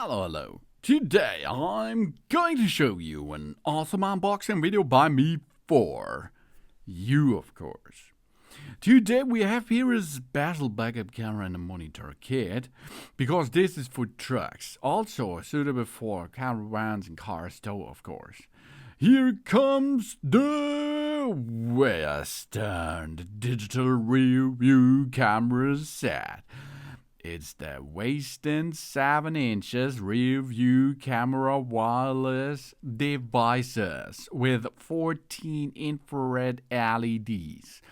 Hello. Today I'm going to show you an awesome unboxing video by me for you, of course. Today we have here a special backup camera and a monitor kit, because this is for trucks, also suitable for caravans and cars too, of course. Here comes the Western digital rear view camera set. It's the Western 7 inches rear view camera wireless devices with 14 infrared LEDs.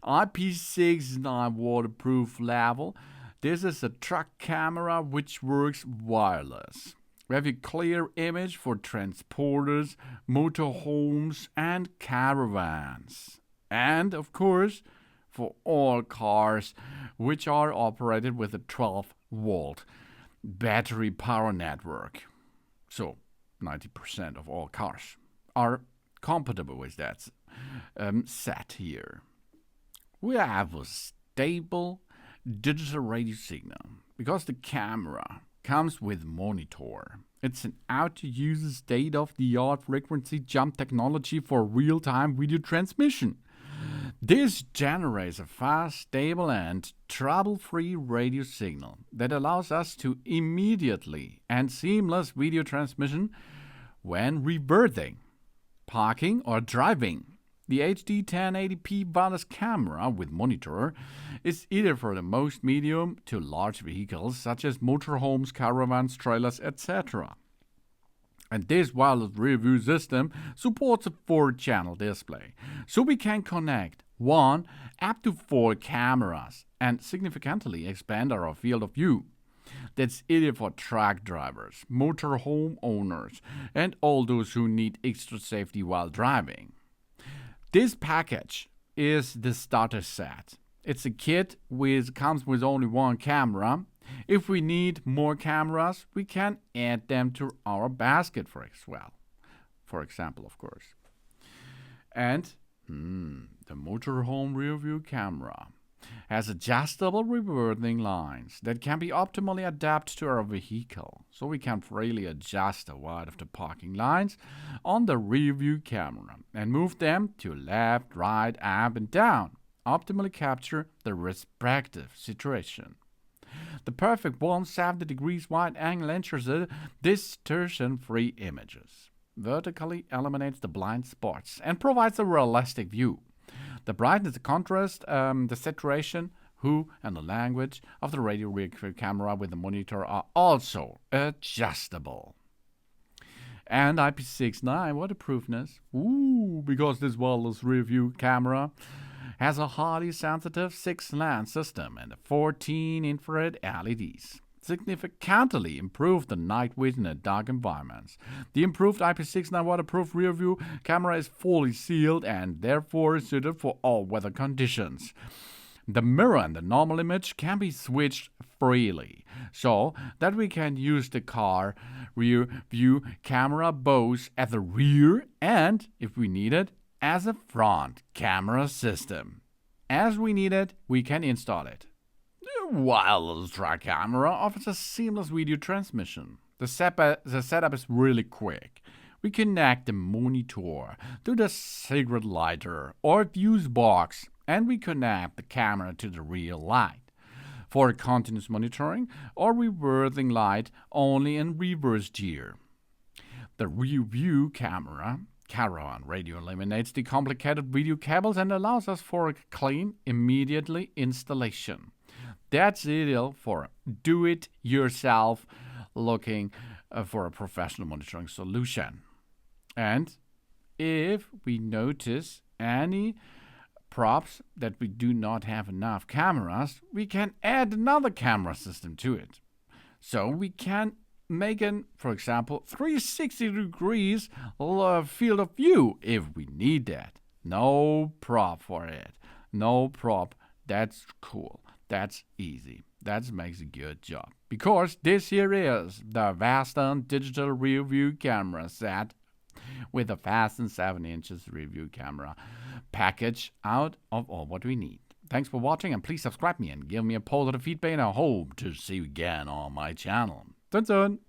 IP69 waterproof level. This is a truck camera which works wireless. We have a clear image for transporters, motorhomes, and caravans. And, of course, for all cars which are operated with a 12-volt battery power network. So, 90% of all cars are compatible with that set here. We have a stable digital radio signal because the camera comes with monitor. It's an out-to-use state-of-the-art frequency jump technology for real-time video transmission. This generates a fast, stable, and trouble-free radio signal that allows us to immediately and seamless video transmission when reversing, parking, or driving. The HD 1080p wireless camera with monitor is either for the most medium to large vehicles such as motorhomes, caravans, trailers, etc. And this wireless rear view system supports a 4-channel display, so we can connect 1 up to 4 cameras and significantly expand our field of view. That's ideal for truck drivers, motorhome owners, and all those who need extra safety while driving. This package is the starter set. It's a kit which comes with only 1 camera. If we need more cameras, we can add them to our basket for example, of course. And the motorhome rear view camera has adjustable reversing lines that can be optimally adapted to our vehicle, so we can freely adjust the width of the parking lines on the rear view camera and move them to left, right, up, and down, optimally capture the respective situation. The perfect 170 degrees wide angle ensures distortion-free images, vertically eliminates the blind spots, and provides a realistic view. The brightness, the contrast, the saturation, hue, and the language of the radio rear camera with the monitor are also adjustable. And IP69 waterproofness, because this wireless rear view camera has a highly sensitive 6-lens system and 14 infrared LEDs. Significantly improve the night vision in dark environments. The improved IP69 waterproof rear view camera is fully sealed and therefore suited for all weather conditions. The mirror and the normal image can be switched freely, so that we can use the car rear view camera both at the rear and, if we need it, as a front camera system. As we need it, we can install it. The wireless truck camera offers a seamless video transmission. The setup is really quick. We connect the monitor to the cigarette lighter or fuse box, and we connect the camera to the rear light. For continuous monitoring or reversing light only in reverse gear. The rear view camera caravan radio eliminates the complicated video cables and allows us for a clean, immediately installation. That's ideal for do-it-yourself looking for a professional monitoring solution. And if we notice any props that we do not have enough cameras, we can add another camera system to it. So we can make an, for example, 360 degrees field of view if we need that. No prop for it. No prop. That's cool. That's easy. That makes a good job. Because this here is the Western digital rear view camera set with a fastened 7 inches rear view camera package out of all what we need. Thanks for watching, and please subscribe me and give me a positive feedback, and I hope to see you again on my channel. Dun dun!